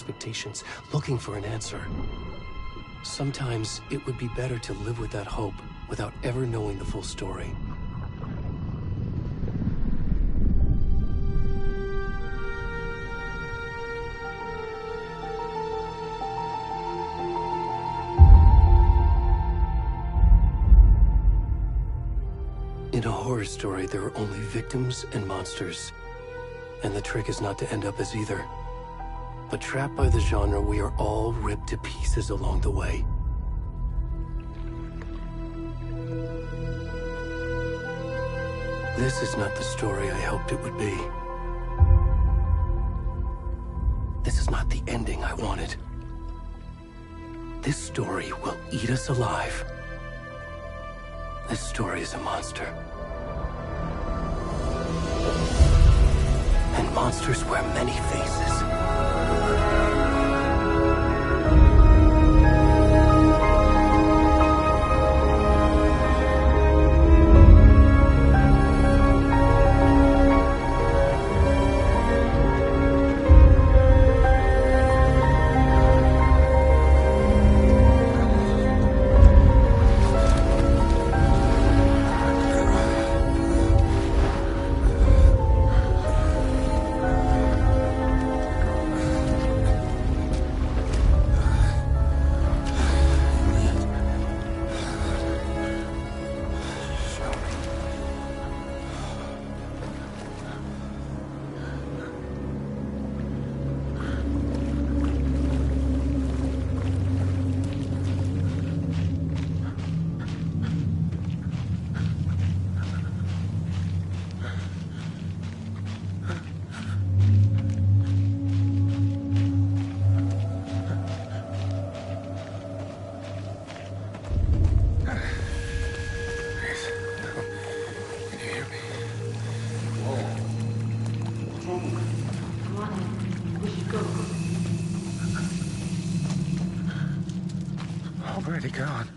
expectations, looking for an answer. Sometimes it would be better to live with that hope without ever knowing the full story. In a horror story, there are only victims and monsters. And the trick is not to end up as either. But trapped by the genre, we are all ripped to pieces along the way. This is not the story I hoped it would be. This is not the ending I wanted. This story will eat us alive. This story is a monster. And monsters wear many faces. Where'd he gone?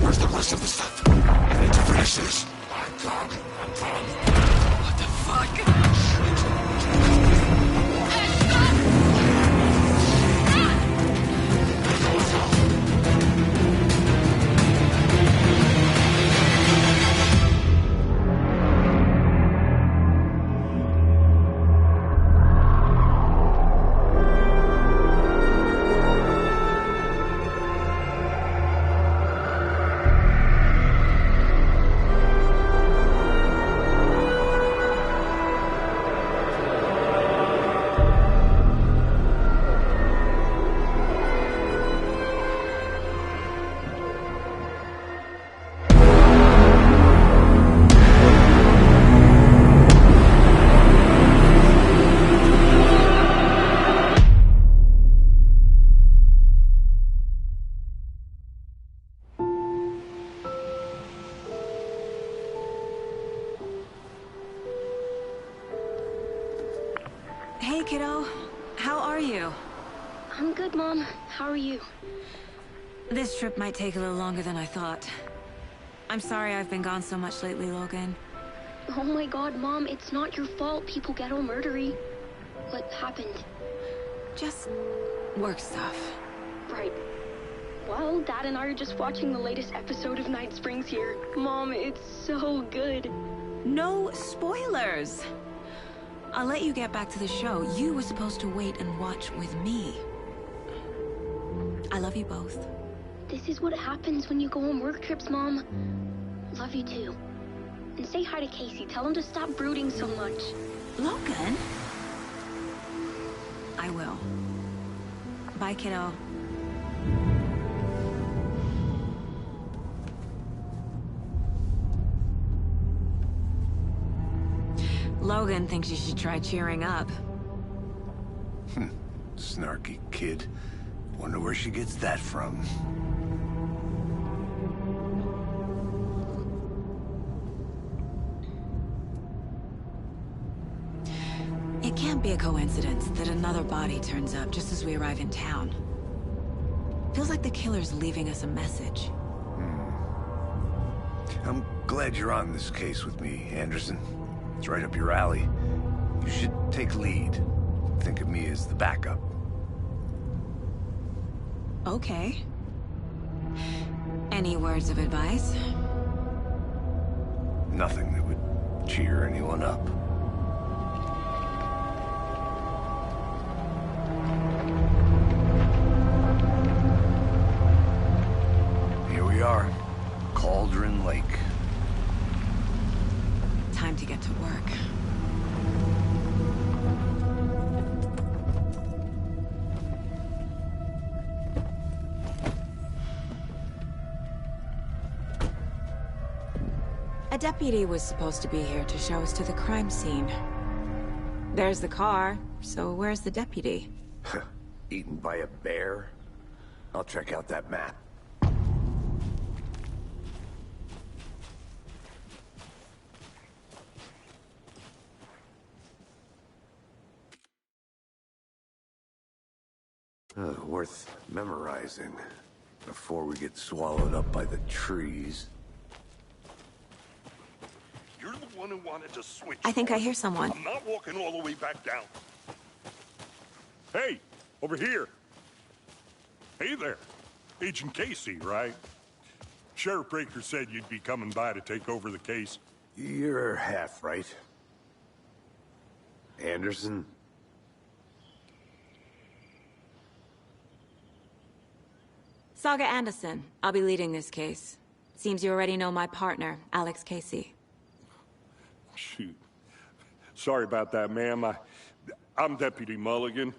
Where's the rest of the stuff? I need to finish this. I'm done. What the fuck? Hey, kiddo. How are you? I'm good, Mom. How are you? This trip might take a little longer than I thought. I'm sorry I've been gone so much lately, Logan. Oh my god, Mom, it's not your fault people get all murdery. What happened? Just work stuff. Right. Well, Dad and I are just watching the latest episode of Night Springs here. Mom, it's so good. No spoilers! I'll let you get back to the show. You were supposed to wait and watch with me. I love you both. This is what happens when you go on work trips, Mom. Love you too. And say hi to Casey. Tell him to stop brooding so much. Logan? I will. Bye, kiddo. Logan thinks you should try cheering up. Snarky kid. Wonder where she gets that from. It can't be a coincidence that another body turns up just as we arrive in town. Feels like the killer's leaving us a message. I'm glad you're on this case with me, Anderson. It's right up your alley. You should take lead. Think of me as the backup. Okay. Any words of advice? Nothing that would cheer anyone up. Here we are. Cauldron Lake. Time to get to work. A deputy was supposed to be here to show us to the crime scene. There's the car, so where's the deputy? Eaten by a bear? I'll check out that map. Worth memorizing before we get swallowed up by the trees. You're the one who wanted to switch. I think I hear someone. I'm not walking all the way back down. Hey, over here. Hey there. Agent Casey, right? Sheriff Breaker said you'd be coming by to take over the case. You're half right. Anderson? Saga Anderson. I'll be leading this case. Seems you already know my partner, Alex Casey. Shoot. Sorry about that, ma'am. I'm Deputy Mulligan.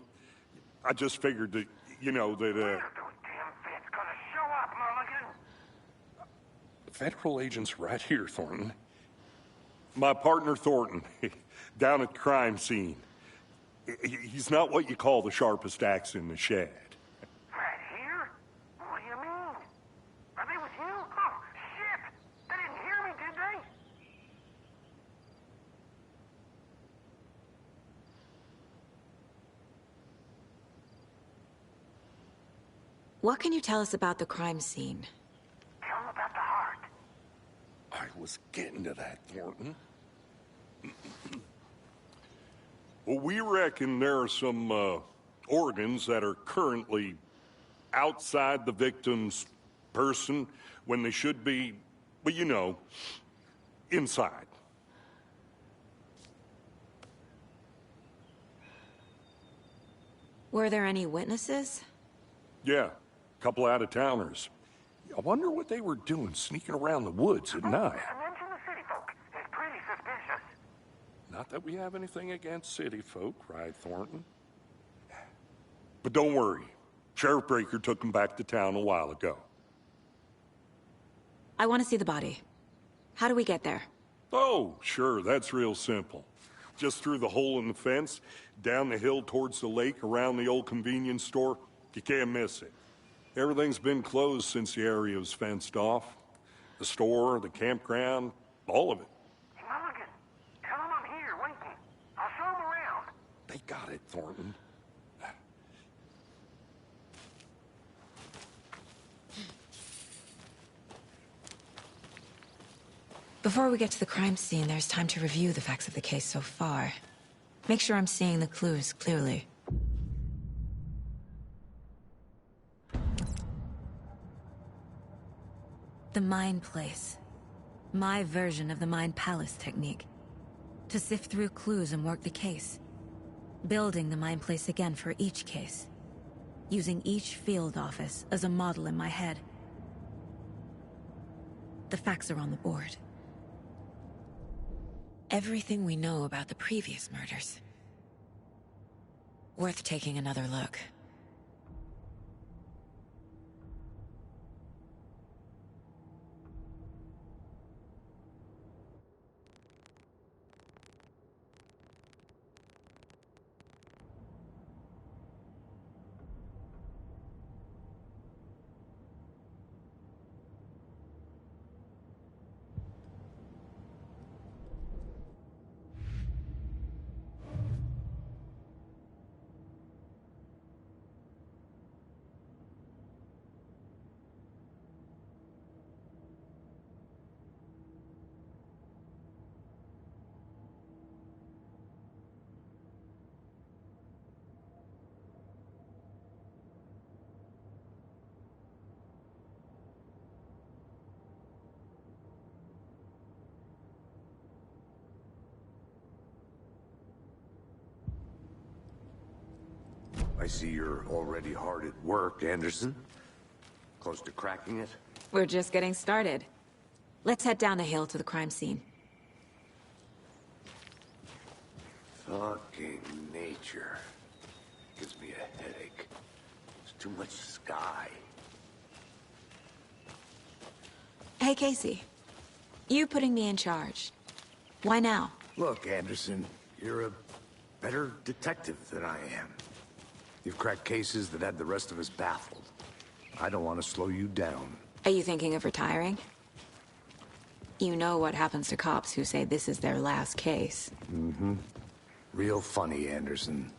I just figured that, you know, that, Those damn feds gonna show up, Mulligan. Federal agent's right here, Thornton. My partner, Thornton, down at the crime scene. He's not what you call the sharpest axe in the shed. Right here? What do you mean? Are they with you? Oh, shit! They didn't hear me, did they? What can you tell us about the crime scene? Tell him about the heart. I was getting to that, Thornton. Well, we reckon there are some organs that are currently outside the victim's person when they should be, well, you know, inside. Were there any witnesses? Yeah, a couple out-of-towners. I wonder what they were doing sneaking around the woods at night. Mention the city folk. It's pretty suspicious. Not that we have anything against city folk, right, Thornton? But don't worry. Sheriff Breaker took him back to town a while ago. I want to see the body. How do we get there? Oh, sure, that's real simple. Just through the hole in the fence, down the hill towards the lake, around the old convenience store. You can't miss it. Everything's been closed since the area was fenced off. The store, the campground, all of it. Mulligan, tell him I'm here waiting. I'll show him around. They got it, Thornton. Before we get to the crime scene, there's time to review the facts of the case so far. Make sure I'm seeing the clues clearly. The Mind Place. My version of the Mind Palace technique. To sift through clues and work the case. Building the Mind Place again for each case. Using each field office as a model in my head. The facts are on the board. Everything we know about the previous murders. Worth taking another look. I see you're already hard at work, Anderson. Close to cracking it? We're just getting started. Let's head down the hill to the crime scene. Fucking nature. Gives me a headache. There's too much sky. Hey, Casey. You putting me in charge. Why now? Look, Anderson, you're a better detective than I am. You've cracked cases that had the rest of us baffled. I don't want to slow you down. Are you thinking of retiring? You know what happens to cops who say this is their last case. Mm-hmm. Real funny, Anderson.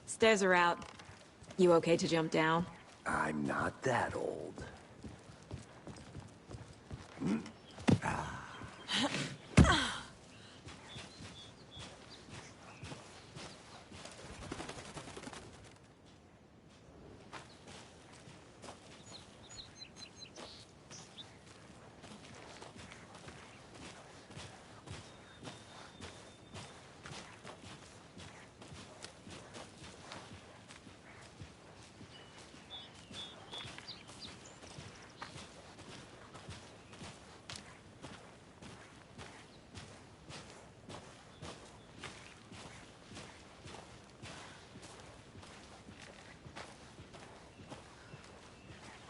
Stairs are out. You okay to jump down? I'm not that old.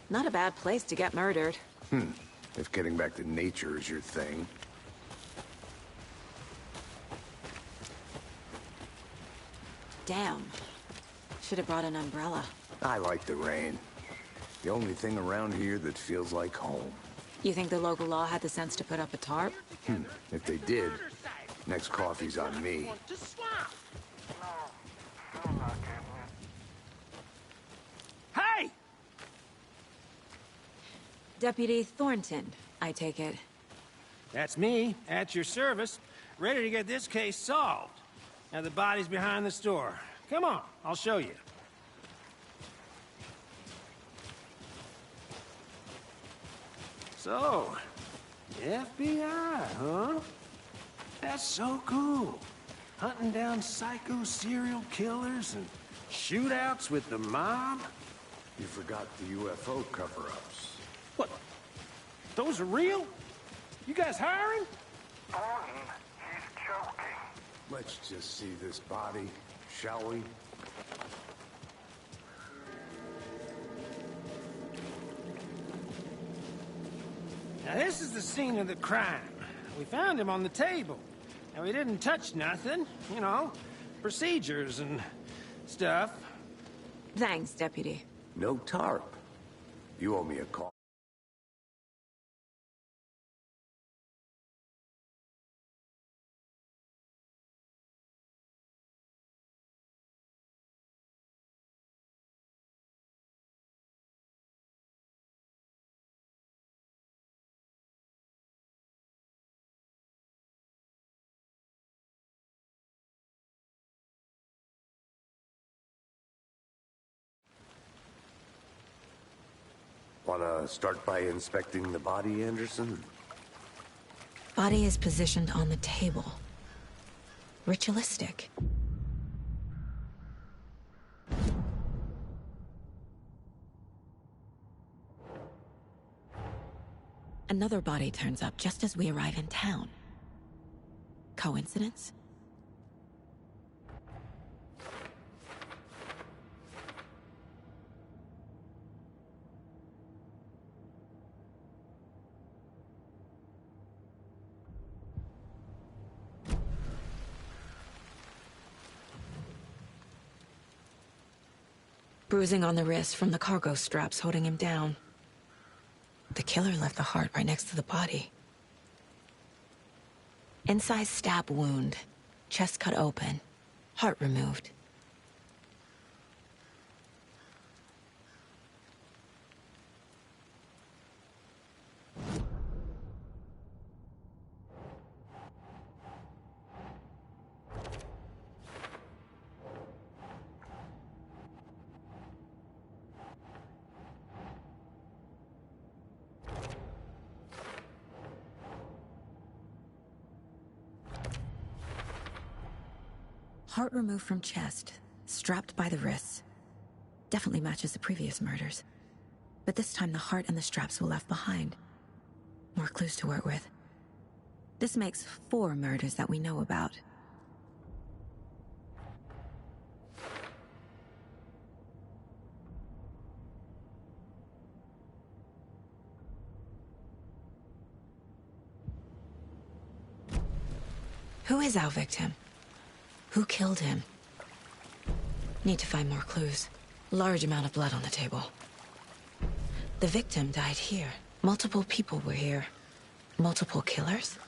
Not a bad place to get murdered. If getting back to nature is your thing. Damn. Should have brought an umbrella. I like the rain. The only thing around here that feels like home. You think the local law had the sense to put up a tarp? If they did, next coffee's on me. Hey! Deputy Thornton, I take it. That's me, at your service, ready to get this case solved. Now the body's behind the store. Come on, I'll show you. So, FBI, huh? That's so cool. Hunting down psycho serial killers and shootouts with the mob. You forgot the UFO cover-ups. What? Those are real? You guys hiring? Thornton, he's joking. Let's just see this body, shall we? Now this is the scene of the crime. We found him on the table. And we didn't touch nothing, you know, procedures and stuff. Thanks, Deputy. No tarp. You owe me a call. Wanna start by inspecting the body, Anderson? Body is positioned on the table. Ritualistic. Another body turns up just as we arrive in town. Coincidence? Bruising on the wrist from the cargo straps holding him down. The killer left the heart right next to the body. Inside stab wound, chest cut open, heart removed. Heart removed from chest, strapped by the wrists. Definitely matches the previous murders. But this time the heart and the straps were left behind. More clues to work with. This makes 4 murders that we know about. Who is our victim? Who killed him? Need to find more clues. Large amount of blood on the table. The victim died here. Multiple people were here. Multiple killers?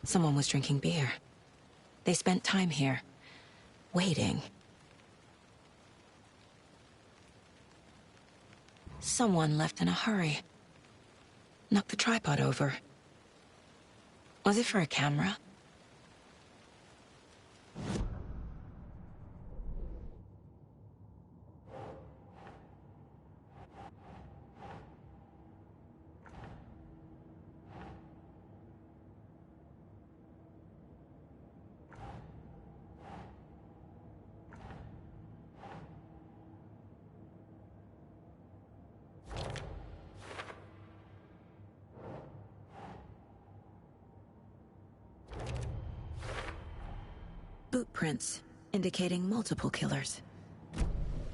Someone was drinking beer. They spent time here, waiting. Someone left in a hurry. Knocked the tripod over. Was it for a camera? footprints, indicating multiple killers.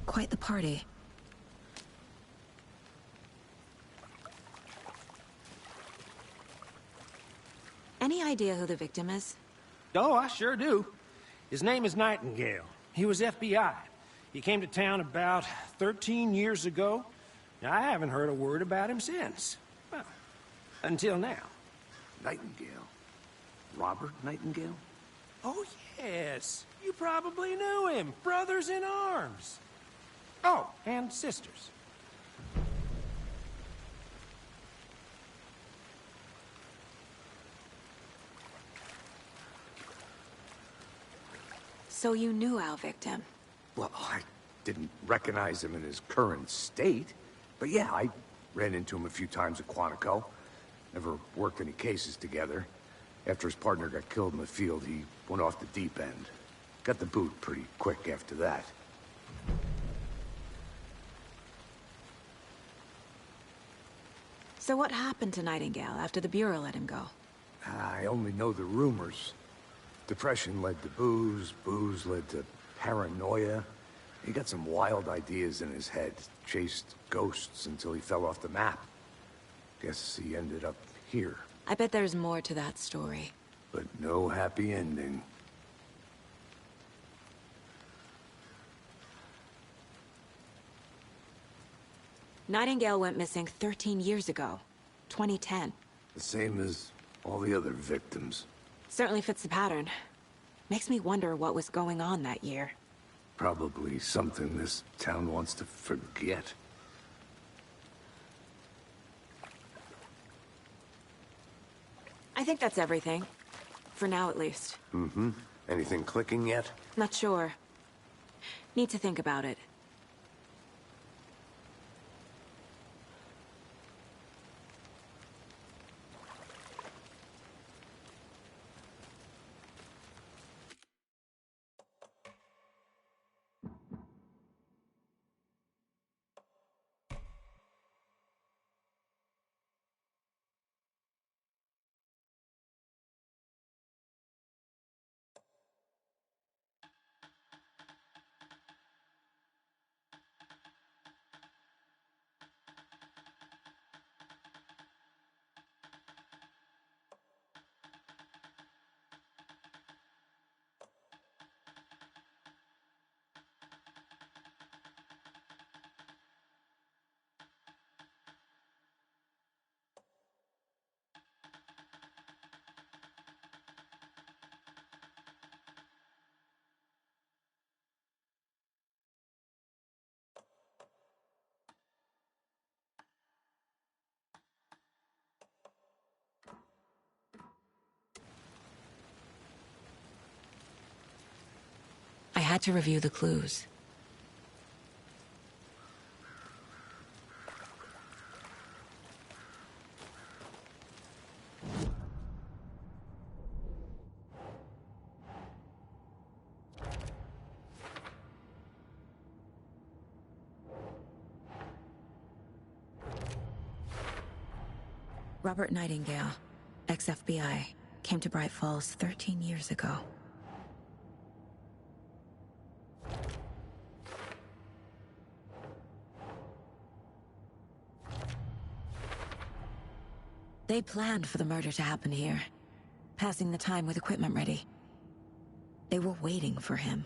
Quite the party. Any idea who the victim is? Oh, I sure do. His name is Nightingale. He was FBI. He came to town about 13 years ago. Now, I haven't heard a word about him since. Well, until now. Nightingale? Robert Nightingale? Oh, yes. You probably knew him. Brothers in arms. Oh, and sisters. So you knew our victim? Well, I didn't recognize him in his current state. But yeah, I ran into him a few times at Quantico. Never worked any cases together. After his partner got killed in the field, he went off the deep end. Got the boot pretty quick after that. So what happened to Nightingale after the Bureau let him go? I only know the rumors. Depression led to booze, booze led to paranoia. He got some wild ideas in his head, chased ghosts until he fell off the map. Guess he ended up here. I bet there's more to that story. But no happy ending. Nightingale went missing 13 years ago, 2010. The same as all the other victims. Certainly fits the pattern. Makes me wonder what was going on that year. Probably something this town wants to forget. I think that's everything. For now, at least. Mm-hmm. Anything clicking yet? Not sure. Need to think about it. I had to review the clues. Robert Nightingale, ex-FBI, came to Bright Falls 13 years ago. They planned for the murder to happen here, passing the time with equipment ready. They were waiting for him.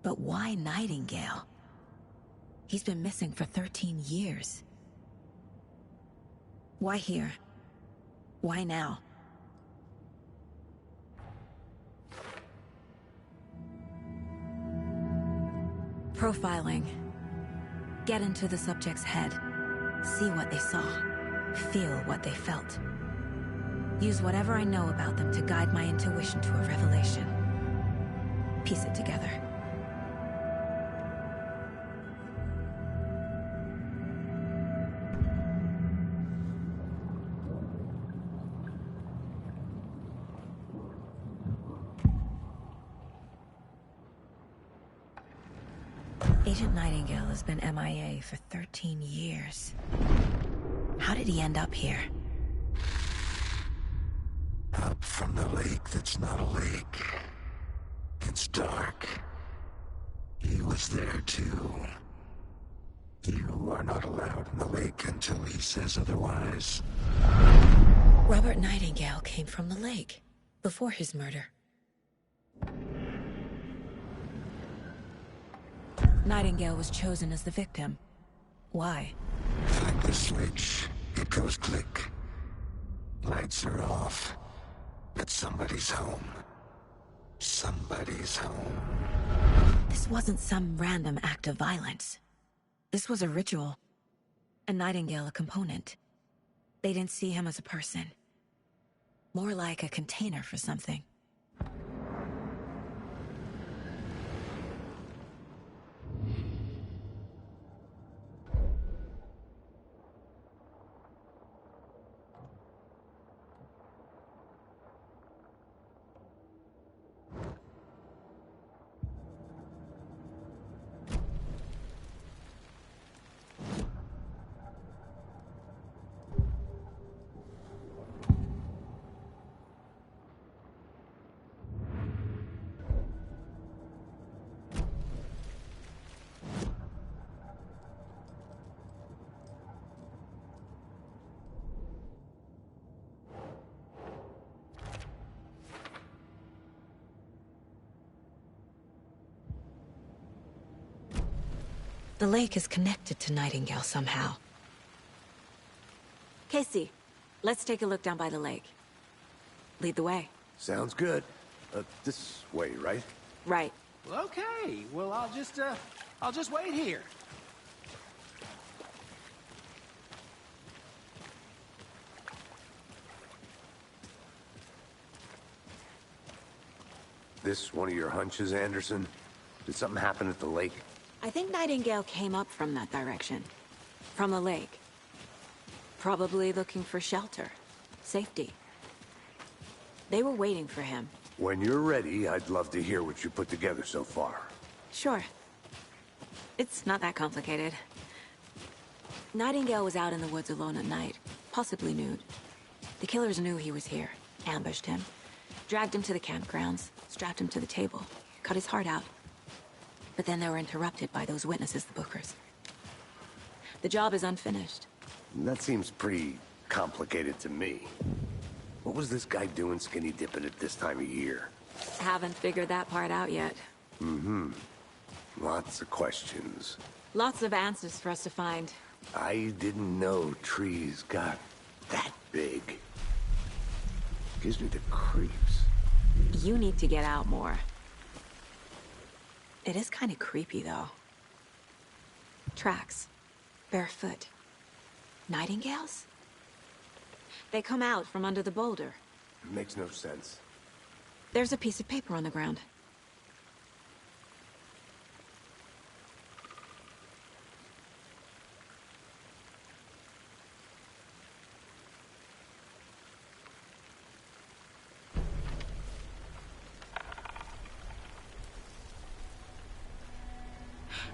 But why Nightingale? He's been missing for 13 years. Why here? Why now? Profiling. Get into the subject's head. See what they saw. Feel what they felt. Use whatever I know about them to guide my intuition to a revelation. Piece it together. Agent Nightingale has been MIA for 13 years. How did he end up here? Up from the lake that's not a lake. It's dark. He was there too. You are not allowed in the lake until he says otherwise. Robert Nightingale came from the lake before his murder. Nightingale was chosen as the victim. Why? Flip the switch. It goes click. Lights are off. But somebody's home. Somebody's home. This wasn't some random act of violence. This was a ritual. And Nightingale a component. They didn't see him as a person. More like a container for something. The lake is connected to Nightingale somehow. Casey, let's take a look down by the lake. Lead the way. Sounds good. This way, right? Right. Well, okay. Well, I'll just wait here. This one of your hunches, Anderson? Did something happen at the lake? I think Nightingale came up from that direction. From the lake. Probably looking for shelter. Safety. They were waiting for him. When you're ready, I'd love to hear what you put together so far. Sure. It's not that complicated. Nightingale was out in the woods alone at night, possibly nude. The killers knew he was here, ambushed him, dragged him to the campgrounds, strapped him to the table, cut his heart out. But then they were interrupted by those witnesses, the Bookers. The job is unfinished. That seems pretty complicated to me. What was this guy doing skinny dipping at this time of year? Haven't figured that part out yet. Mm-hmm. Lots of questions. Lots of answers for us to find. I didn't know trees got that big. Gives me the creeps. You need to get out more. It is kind of creepy, though. Tracks. Barefoot. Nightingales? They come out from under the boulder. It makes no sense. There's a piece of paper on the ground.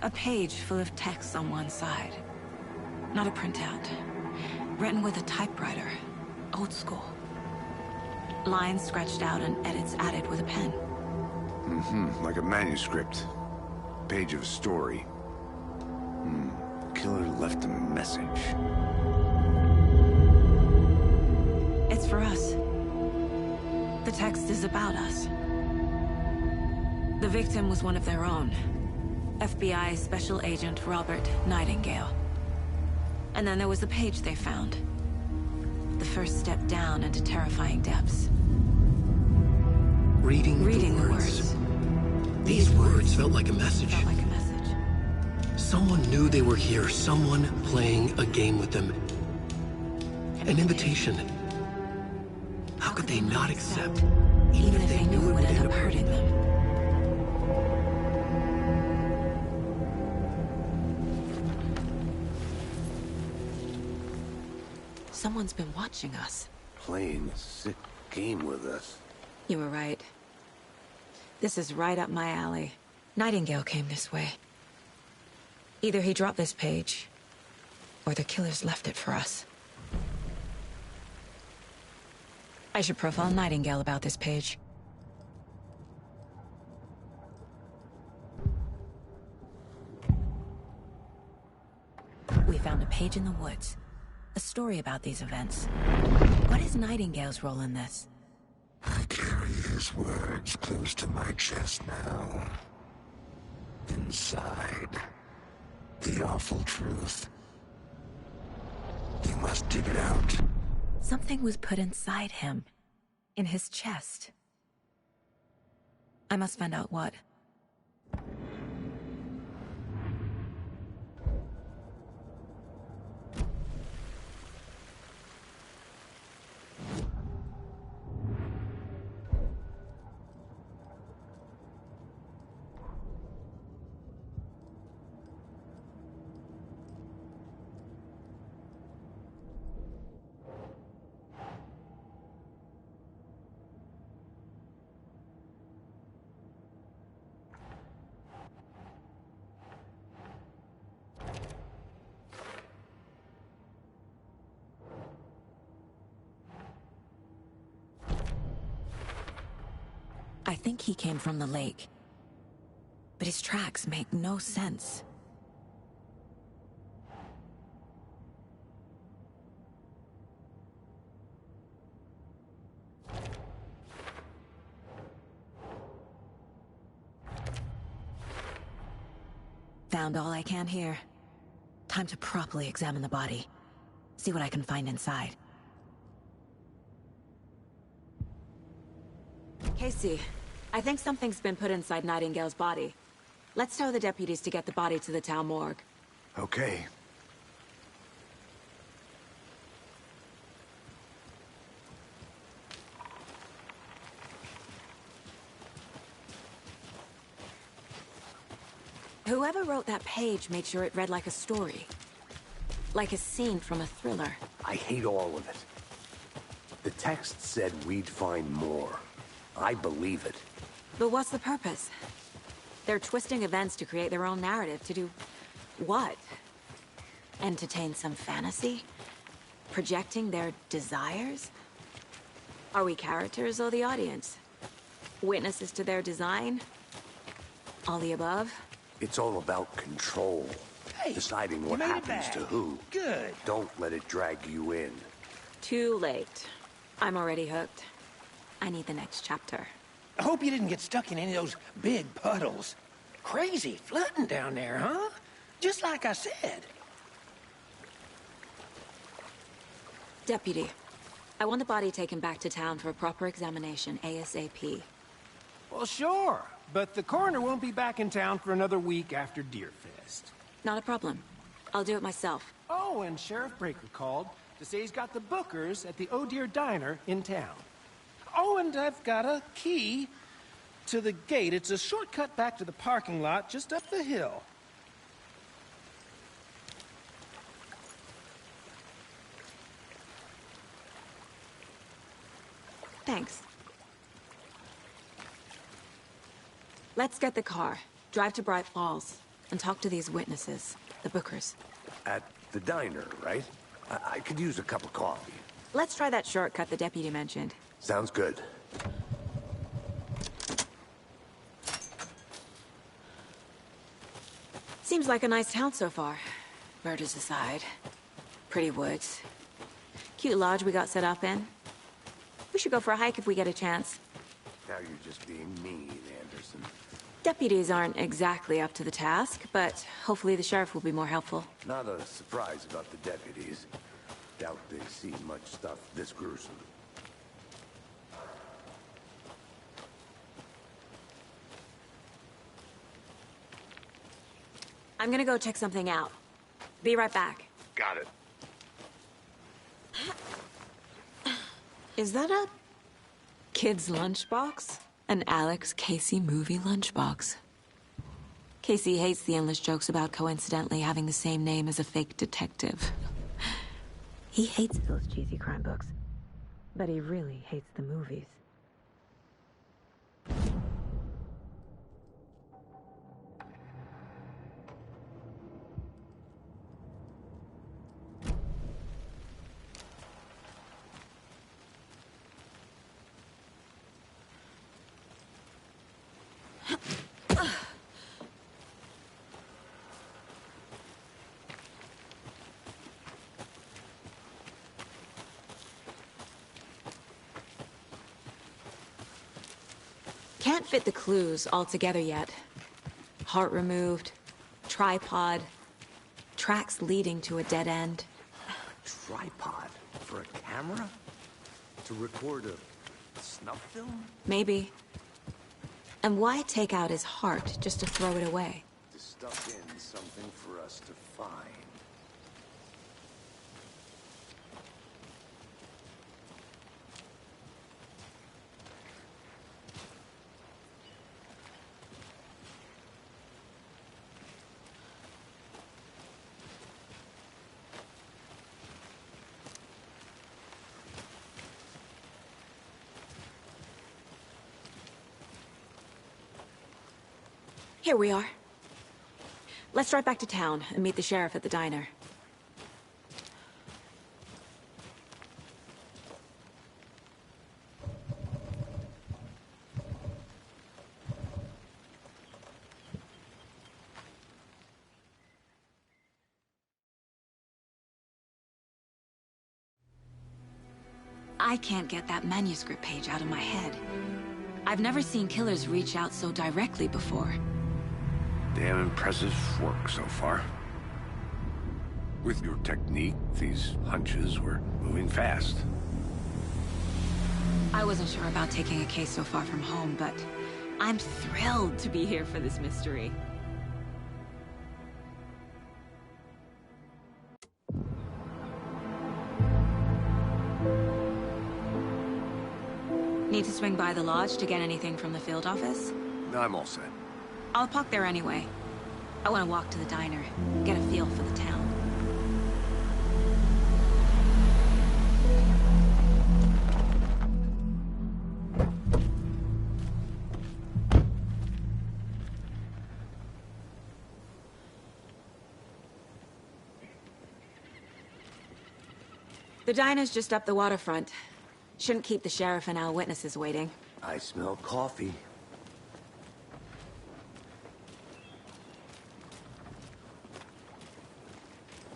A page full of text on one side. Not a printout. Written with a typewriter. Old school. Lines scratched out and edits added with a pen. Mm-hmm. Like a manuscript. Page of a story. Killer left a message. It's for us. The text is about us. The victim was one of their own. FBI Special Agent Robert Nightingale. And then there was the page they found. The first step down into terrifying depths. Reading the words. These words felt like a message. Someone knew they were here. Someone playing a game with them. An invitation. How could they not accept, even if they knew it would end up hurting them? Someone's been watching us. Playing a sick game with us. You were right. This is right up my alley. Nightingale came this way. Either he dropped this page, or the killers left it for us. I should profile Nightingale about this page. found a page in the woods. A story about these events. What is Nightingale's role in this? I carry his words close to my chest now. Inside, the awful truth. You must dig it out. Something was put inside him. In his chest. I must find out what. I think he came from the lake. But his tracks make no sense. Found all I can here. Time to properly examine the body. See what I can find inside. Casey, I think something's been put inside Nightingale's body. Let's tell the deputies to get the body to the town morgue. Okay. Whoever wrote that page made sure it read like a story. Like a scene from a thriller. I hate all of it. The text said we'd find more. I believe it. But what's the purpose? They're twisting events to create their own narrative. To do what? Entertain some fantasy? Projecting their desires? Are we characters or the audience? Witnesses to their design? All the above? It's all about control. Hey, deciding what you made it happens back. to who. Good. Don't let it drag you in. Too late. I'm already hooked. I need the next chapter. I hope you didn't get stuck in any of those big puddles. Crazy flooding down there, huh? Just like I said. Deputy, I want the body taken back to town for a proper examination, ASAP. Well, sure. But the coroner won't be back in town for another week after Deerfest. Not a problem. I'll do it myself. Oh, and Sheriff Breaker called to say he's got the bookers at the Oh Dear Diner in town. Oh, and I've got a key to the gate. It's a shortcut back to the parking lot just up the hill. Thanks. Let's get the car, drive to Bright Falls, and talk to these witnesses, the bookers. At the diner, right? I could use a cup of coffee. Let's try that shortcut the deputy mentioned. Sounds good. Seems like a nice town so far. Murders aside. Pretty woods. Cute lodge we got set up in. We should go for a hike if we get a chance. Now you're just being mean, Anderson. Deputies aren't exactly up to the task, but hopefully the sheriff will be more helpful. Not a surprise about the deputies. Doubt they see much stuff this gruesome. I'm gonna go check something out. Be right back. Got it. Is that a kid's lunchbox? An Alex Casey movie lunchbox. Casey hates the endless jokes about coincidentally having the same name as a fake detective. He hates those cheesy crime books, but he really hates the movies. can't fit the clues all together yet. Heart removed, tripod, tracks leading to a dead end. Tripod? For a camera? To record a snuff film? Maybe. And why take out his heart just to throw it away? To stuff in something for us to find. Here we are. Let's drive back to town and meet the sheriff at the diner. I can't get that manuscript page out of my head. I've never seen killers reach out so directly before. Damn impressive work so far. With your technique, these hunches were moving fast. I wasn't sure about taking a case so far from home, but I'm thrilled to be here for this mystery. Need to swing by the lodge to get anything from the field office? I'm all set. I'll park there anyway. I want to walk to the diner, get a feel for the town. The diner's just up the waterfront. Shouldn't keep the sheriff and our witnesses waiting. I smell coffee.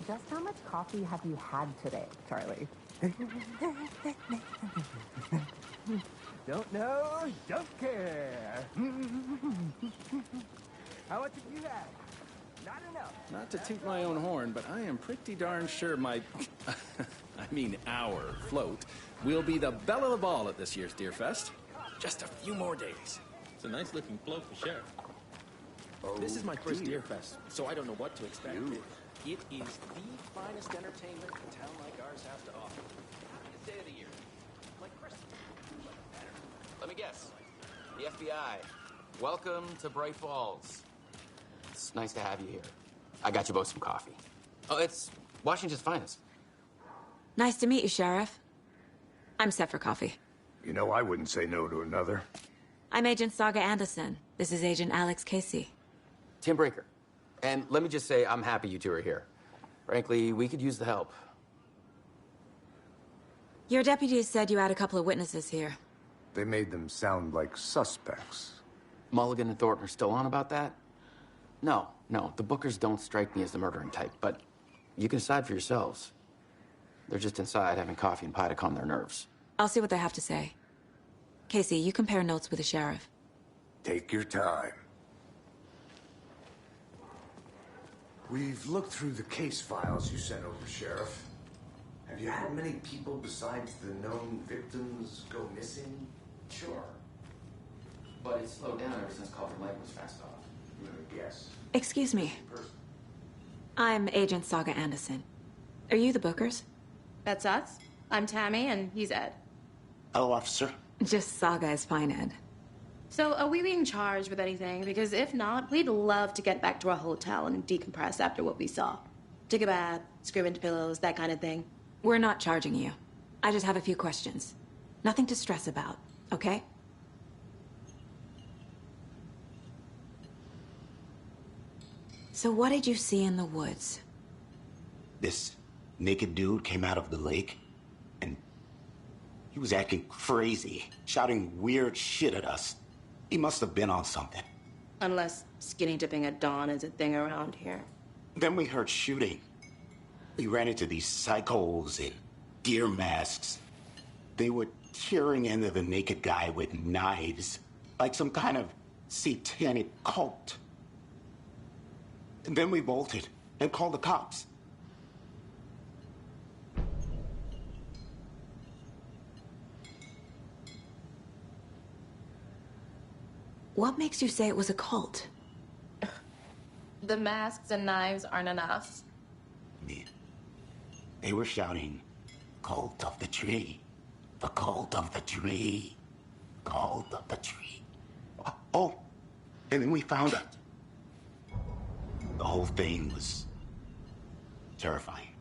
Just how much coffee have you had today, Charlie? Don't know, don't care. How much have you had? Not enough. Not to toot my own horn, but I am pretty darn sure my... our float will be the belle of the ball at this year's Deer Fest. Just a few more days. It's a nice-looking float for Sheriff. Oh, this is my first Deer Fest, so I don't know what to expect. It is the finest entertainment a town like ours has to offer. Happiest day of the year. Like Christmas. Let me guess. The FBI. Welcome to Bright Falls. It's nice to have you here. I got you both some coffee. Oh, it's Washington's finest. Nice to meet you, Sheriff. I'm set for coffee. You know, I wouldn't say no to another. I'm Agent Saga Anderson. This is Agent Alex Casey. Tim Breaker. And let me just say, I'm happy you two are here. Frankly, we could use the help. Your deputies said you had a couple of witnesses here. They made them sound like suspects. Mulligan and Thornton are still on about that? No, the Bookers don't strike me as the murdering type, but you can decide for yourselves. They're just inside having coffee and pie to calm their nerves. I'll see what they have to say. Casey, you compare notes with the sheriff. Take your time. We've looked through the case files you sent over, Sheriff. Have you had many people besides the known victims go missing? Sure. But it's slowed down ever since Culver Lake was fenced off. I'm gonna guess. Excuse me. I'm Agent Saga Anderson. Are you the Bookers? That's us. I'm Tammy, and he's Ed. Hello, officer. Just Saga is fine, Ed. So, are we being charged with anything? Because if not, we'd love to get back to our hotel and decompress after what we saw. Take a bath, scream into pillows, that kind of thing. We're not charging you. I just have a few questions. Nothing to stress about, okay? So what did you see in the woods? This naked dude came out of the lake, and he was acting crazy, shouting weird shit at us. He must have been on something. Unless skinny dipping at dawn is a thing around here. Then we heard shooting. We ran into these psychos in deer masks. They were tearing into the naked guy with knives. like some kind of satanic cult. And then we bolted and called the cops. What makes you say it was a cult? The masks and knives aren't enough. Yeah. They were shouting, "Cult of the tree. The cult of the tree. Cult of the tree." Oh, and then we found it. The whole thing was terrifying.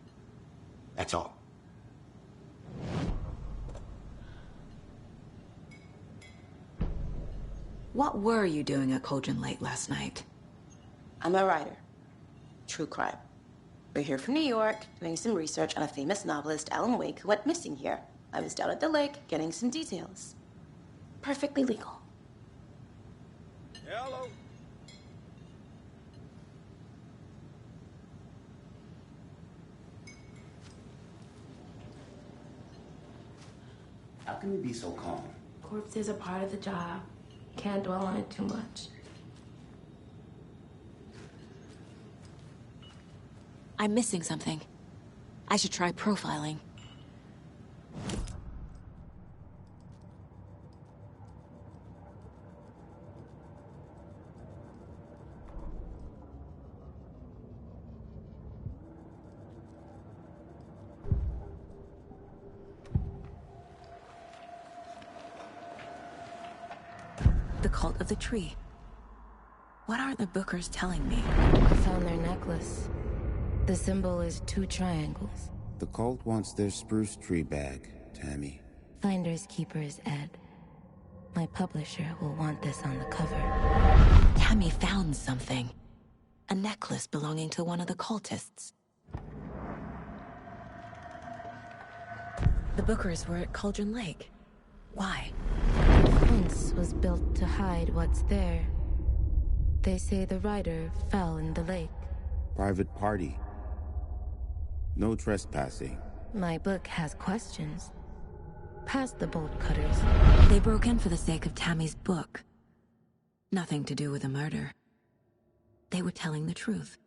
That's all. What were you doing at Cauldron Lake last night? I'm a writer. True crime. We're here from New York, doing some research on a famous novelist, AlanWake, who went missing here. I was down at the lake, getting some details. Perfectly legal. Hello. How can you be so calm? Corpses are part of the job. Can't dwell on it too much. I'm missing something. I should try profiling. The cult of the tree. What are the bookers telling me? I found their necklace. The symbol is 2 triangles. The cult wants their spruce tree bag, Tammy. Finders keepers, Ed. My publisher will want this on the cover. Tammy found something. A necklace belonging to one of the cultists. The bookers were at Cauldron Lake. Why? The fence was built to hide what's there. They say the writer fell in the lake. Private party. No trespassing. My book has questions. Past the bolt cutters. They broke in for the sake of Tammy's book. Nothing to do with a murder. They were telling the truth.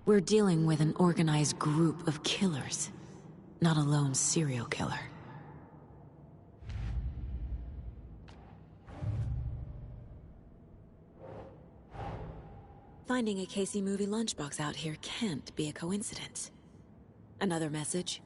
We're dealing with an organized group of killers, not a lone serial killer. Finding a Casey movie lunchbox out here can't be a coincidence. Another message?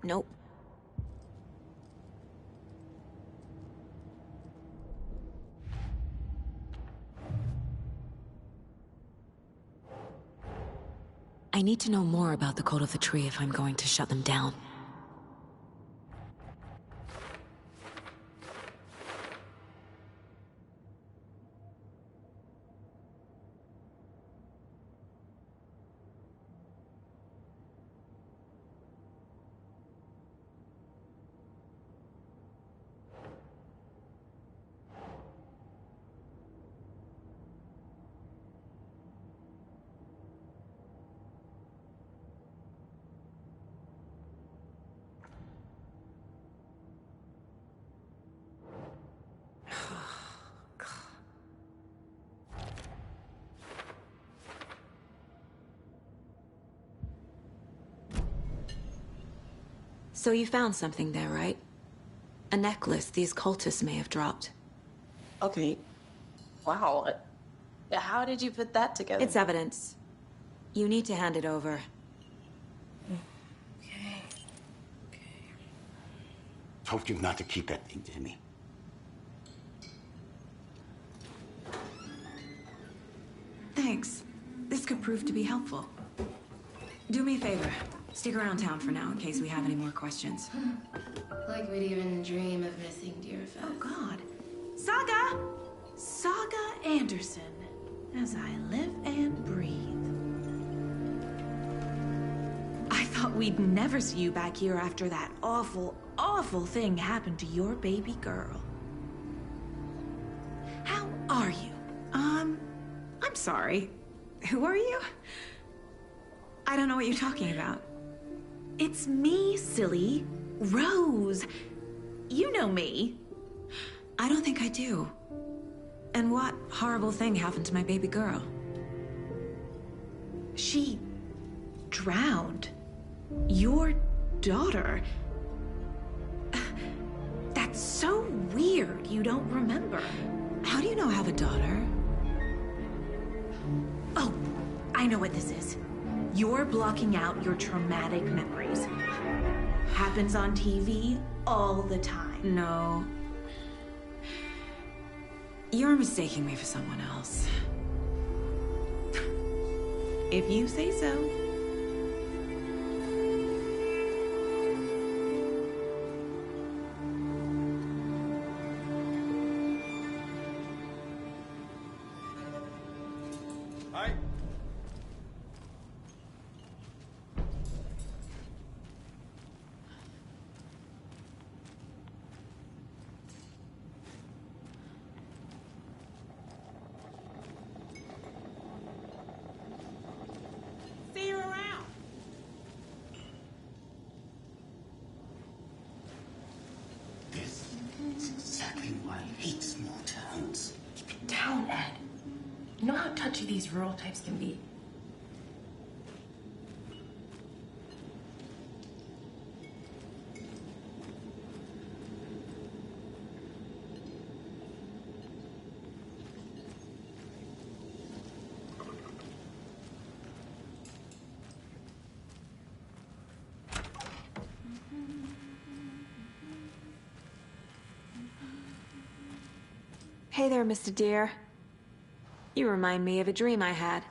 Nope. I need to know more about the Cult of the Tree if I'm going to shut them down. So you found something there, right? A necklace these cultists may have dropped. Okay. Wow. How did you put that together? It's evidence. You need to hand it over. Okay. Told you not to keep that thing, Jimmy. Thanks. This could prove to be helpful. Do me a favor. Stick around town for now in case we have any more questions. Like we'd even dream of missing Deerfest. Oh, God. Saga! Saga Anderson. As I live and breathe. I thought we'd never see you back here after that awful, awful thing happened to your baby girl. How are you? I'm sorry. Who are you? I don't know what you're talking about. It's me, silly. Rose. You know me. I don't think I do. And what horrible thing happened to my baby girl? She drowned. Your daughter. That's so weird you don't remember. How do you know I have a daughter? Oh, I know what this is. You're blocking out your traumatic memories. Happens on TV all the time. No. You're mistaking me for someone else. If you say so. Hi. See you around. This is exactly why I hate small towns. Keep it down, Ed. You know how touchy these rural types can be. Hey there, Mr. Deer. You remind me of a dream I had.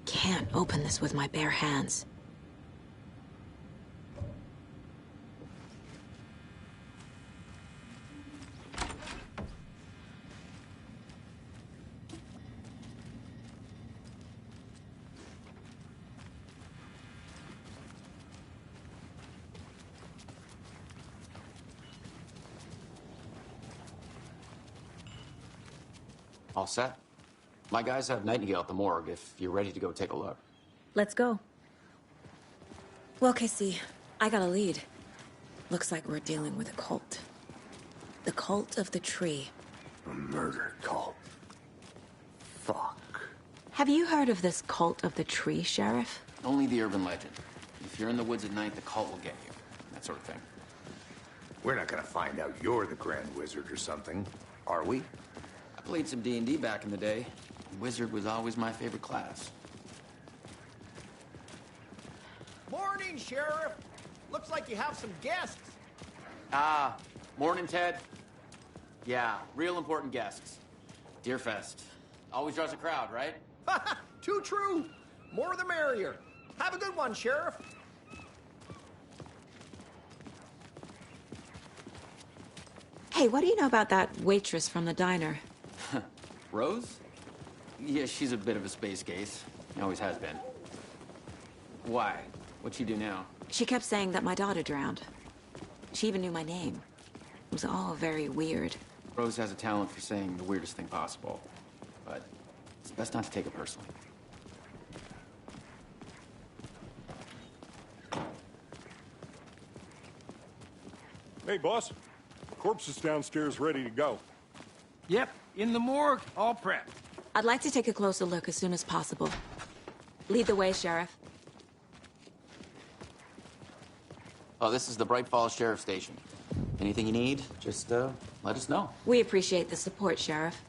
Can't open this with my bare hands. All set? My guys have Nightingale at the morgue if you're ready to go take a look. Let's go. Well, Casey, I got a lead. Looks like we're dealing with a cult. The cult of the tree. A murder cult. Fuck. Have you heard of this cult of the tree, Sheriff? Only the urban legend. If you're in the woods at night, the cult will get you. That sort of thing. We're not gonna find out you're the Grand Wizard or something, are we? I played some D&D back in the day. Wizard was always my favorite class. Morning, Sheriff. Looks like you have some guests. Ah, morning, Ted. Yeah, real important guests. Deerfest. Always draws a crowd, right? Too true. More the merrier. Have a good one, Sheriff. Hey, what do you know about that waitress from the diner? Rose? Yeah, she's a bit of a space case. Always has been. Why? What'd she do now? She kept saying that my daughter drowned. She even knew my name. It was all very weird. Rose has a talent for saying the weirdest thing possible. But it's best not to take it personally. Hey, boss. Corpse is downstairs ready to go. Yep, in the morgue, all prepped. I'd like to take a closer look as soon as possible. Lead the way, Sheriff. Oh, this is the Bright Falls Sheriff Station. Anything you need, just let us know. We appreciate the support, Sheriff.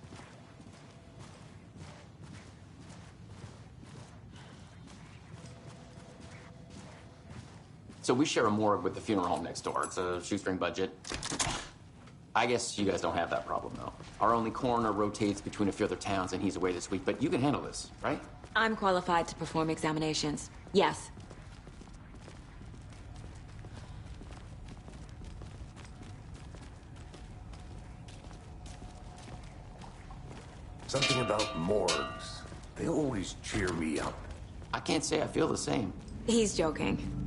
So we share a morgue with the funeral home next door. It's a shoestring budget. I guess you guys don't have that problem, though. Our only coroner rotates between a few other towns, and he's away this week. But you can handle this, right? I'm qualified to perform examinations. Yes. Something about morgues. They always cheer me up. I can't say I feel the same. He's joking.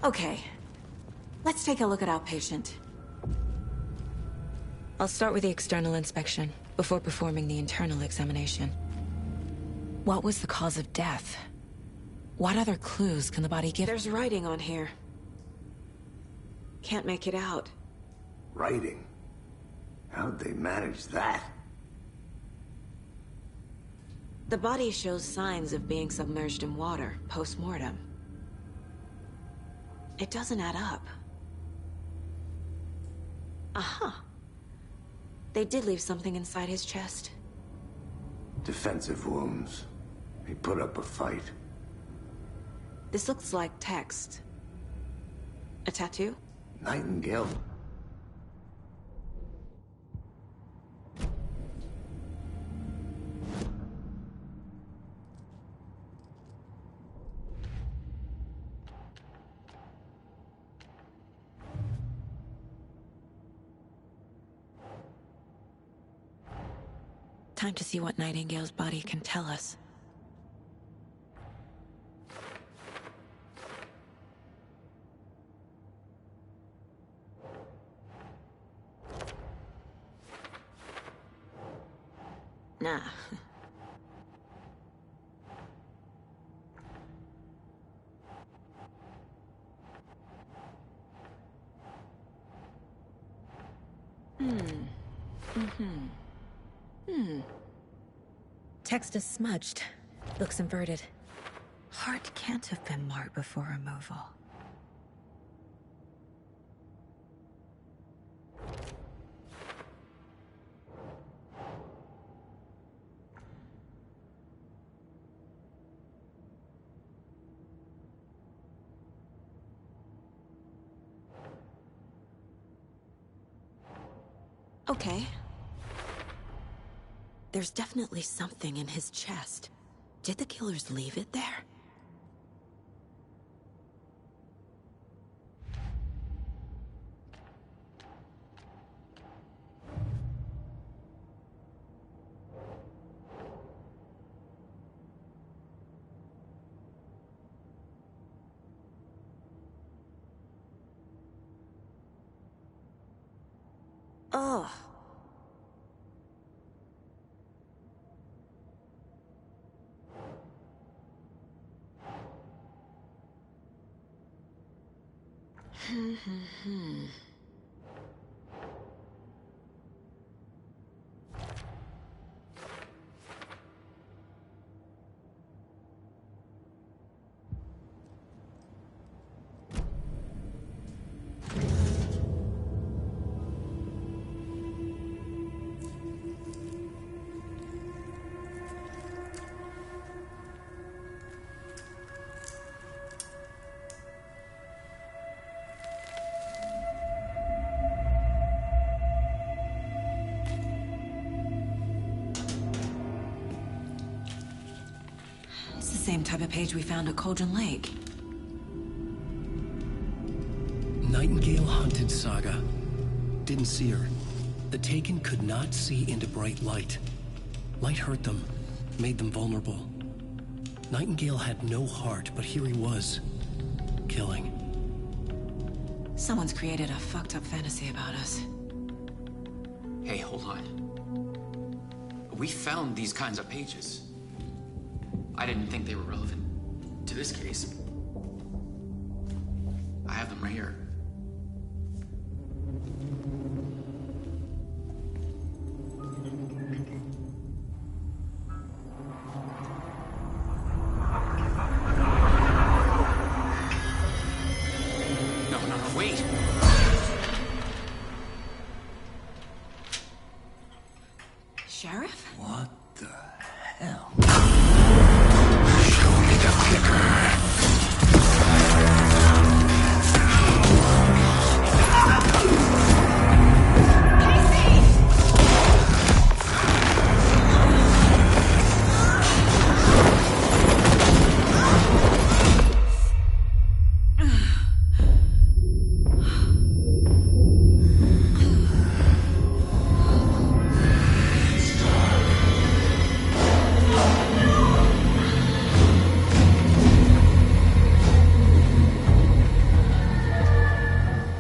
Okay, let's take a look at our patient. I'll start with the external inspection before performing the internal examination. What was the cause of death? What other clues can the body give? There's writing on here. Can't make it out. Writing? How'd they manage that? The body shows signs of being submerged in water post-mortem. It doesn't add up. Aha. They did leave something inside his chest. Defensive wounds. He put up a fight. This looks like text. A tattoo? Nightingale. Time to see what Nightingale's body can tell us. Nah. Text is smudged. Looks inverted. Heart can't have been marked before removal. Okay. There's definitely something in his chest. Did the killers leave it there? Ugh. Same type of page we found at Cauldron Lake. Nightingale hunted Saga. Didn't see her. The Taken could not see into bright light. Light hurt them, made them vulnerable. Nightingale had no heart, but here he was, killing. Someone's created a fucked up fantasy about us. Hey, hold on. We found these kinds of pages. I didn't think they were relevant to this case. I have them right here. No, wait! Sheriff? What the hell? Show me the clicker.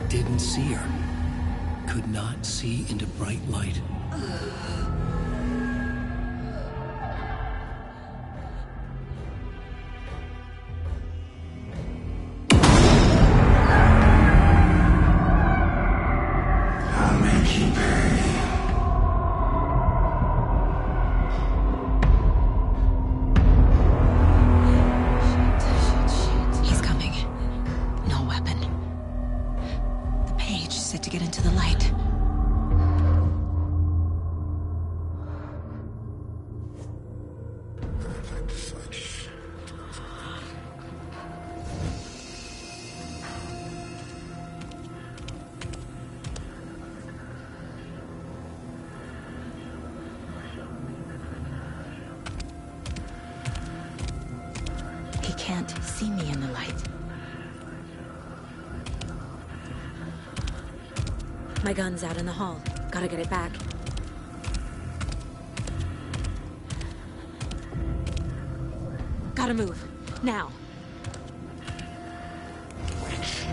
Didn't see her. Could not see into bright light. I'll make you pay. He's coming. No weapon. The page said to get into the light. He can't see me in the light. My gun's out in the hall. Gotta get it back. Gotta move. Now. Which